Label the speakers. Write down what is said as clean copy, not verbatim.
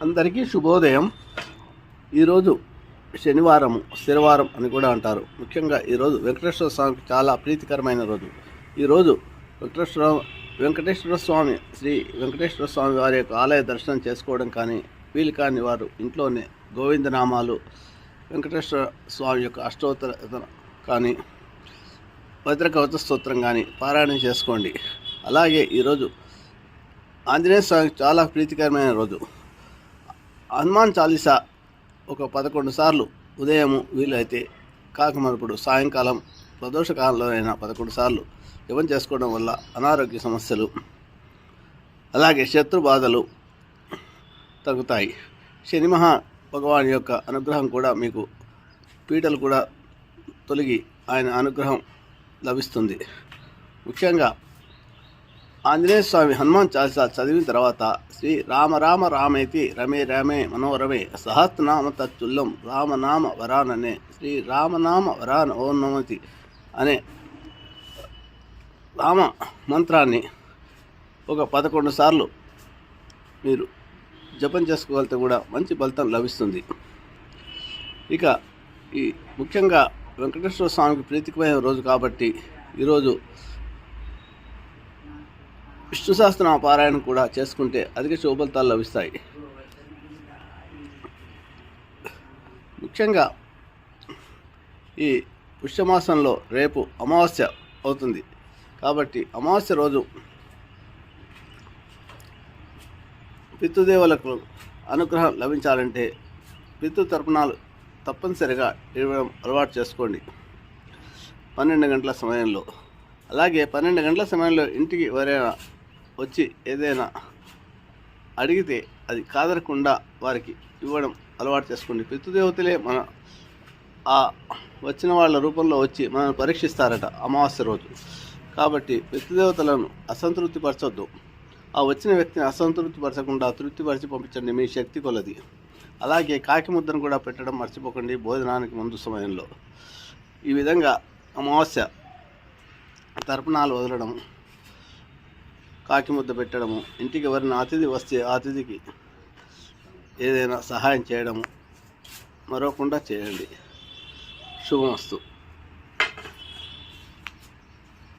Speaker 1: అందరికీ శుభోదయం. ఈరోజు శనివారం అని కూడా అంటారు. ముఖ్యంగా ఈరోజు వెంకటేశ్వర స్వామికి చాలా ప్రీతికరమైన రోజు. ఈరోజు వెంకటేశ్వర స్వామి శ్రీ వెంకటేశ్వర స్వామి వారి యొక్క ఆలయ దర్శనం చేసుకోవడం కానీ, వీలు కాని వారు ఇంట్లోనే గోవిందనామాలు, వెంకటేశ్వర స్వామి యొక్క అష్టోత్తర కానీ, భద్రకవచ స్తోత్రం కానీ పారాయణం చేసుకోండి. అలాగే ఈరోజు ఆంజనేయ స్వామికి చాలా ప్రీతికరమైన రోజు. హనుమాన్ చాలీసా ఒక 11 సార్లు ఉదయము వీలైతే కాకమరుపుడు సాయంకాలం ప్రదోషకాలంలో అయినా 11 సార్లు జపం చేసుకోవడం వల్ల అనారోగ్య సమస్యలు అలాగే శత్రు బాధలు తగ్గుతాయి. శని మహా భగవాన్ యొక్క అనుగ్రహం కూడా మీకు పీడలు కూడా తొలగి ఆయన అనుగ్రహం లభిస్తుంది. ముఖ్యంగా ఆంజనేయ స్వామి హనుమాన్ చాలీసా చదివిన తర్వాత శ్రీ రామ రామ రామేతి రమే రమే మనోరమే సహస్రనామ తత్తుల్యం రామనామ వరాననే శ్రీ రామనామ వరాన ఓం నమతి అనే రామ మంత్రాన్ని ఒక 11 సార్లు మీరు జపం చేసుకోగలిగితే కూడా మంచి ఫలితం లభిస్తుంది. ఇక ఈ ముఖ్యంగా వెంకటేశ్వర స్వామికి ప్రీతికమైన రోజు కాబట్టి ఈరోజు విష్ణు సహస్రనామ పారాయణం కూడా చేసుకుంటే అధిక శుభఫలితాలు లభిస్తాయి. ముఖ్యంగా ఈ పుష్యమాసంలో రేపు అమావాస్య అవుతుంది కాబట్టి అమావాస్య రోజు పితృదేవులకు అనుగ్రహం లభించాలంటే పితృతర్పణాలు తప్పనిసరిగా ఇవ్వడం అలవాటు చేసుకోండి 12 గంటల సమయంలో. అలాగే 12 గంటల సమయంలో ఇంటికి ఎవరైనా వచ్చి ఏదైనా అడిగితే అది కాదరకుండా వారికి ఇవ్వడం అలవాటు చేసుకోండి. పితృదేవతలే మన ఆ వచ్చిన వాళ్ళ రూపంలో వచ్చి మనల్ని పరీక్షిస్తారట అమావాస్య రోజు. కాబట్టి పితృదేవతలను అసంతృప్తిపరచొద్దు. ఆ వచ్చిన వ్యక్తిని అసంతృప్తిపరచకుండా తృప్తిపరిచి పంపించండి మీ శక్తి కొలది. అలాగే కాకి ముద్దను కూడా పెట్టడం మర్చిపోకండి భోజనానికి ముందు సమయంలో. ఈ విధంగా అమావాస్య తర్పణాలు వదలడం, కాకి ముద్ద పెట్టడము, ఇంటికి ఎవరైనా అతిథి వస్తే ఆ అతిథికి ఏదైనా సహాయం చేయడము మరొకకుండా చేయండి. శుభమస్తు.